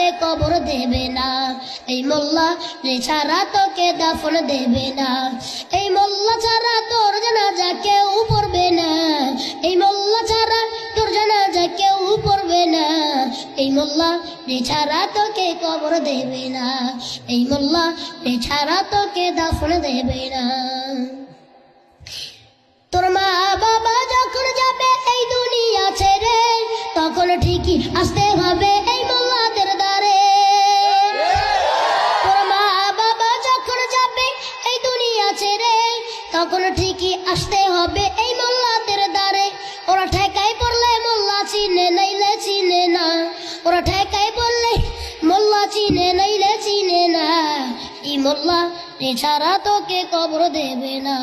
তোকে কবর দেবে না, এই মোল্লা ছাড়া তোকে দাফন দেবে না, এই মোল্লা ছাড়া তোর জানাজা কেউ পড়বে না, এই মোল্লা ছাড়া তোর জানাজা কেউ পড়বে না, এই মোল্লা ছাড়া তোকে কবর দেবে না, এই মোল্লা ছাড়া তোকে দাফন দেবে না। তোর মা বাবা যখন যাবে এই দুনিয়া ছেড়ে, তখন ঠিকই আসতে হবে এই মোল্লাদের দ্বারে। তোর মা বাবা যখন যাবে এই দুনিয়া ছেড়ে, তখন ঠিকই আসতে হবে এই মোল্লাদের দ্বারে। ওরা ঠেকায় পড়লে মোল্লা চিনে নাইলে চিনে না, ওরা ঠেকায় পড়লে মোল্লা চিনে নাইলে চিনে না, এই মোল্লা ছাড়া তোকে কবর দেবে না।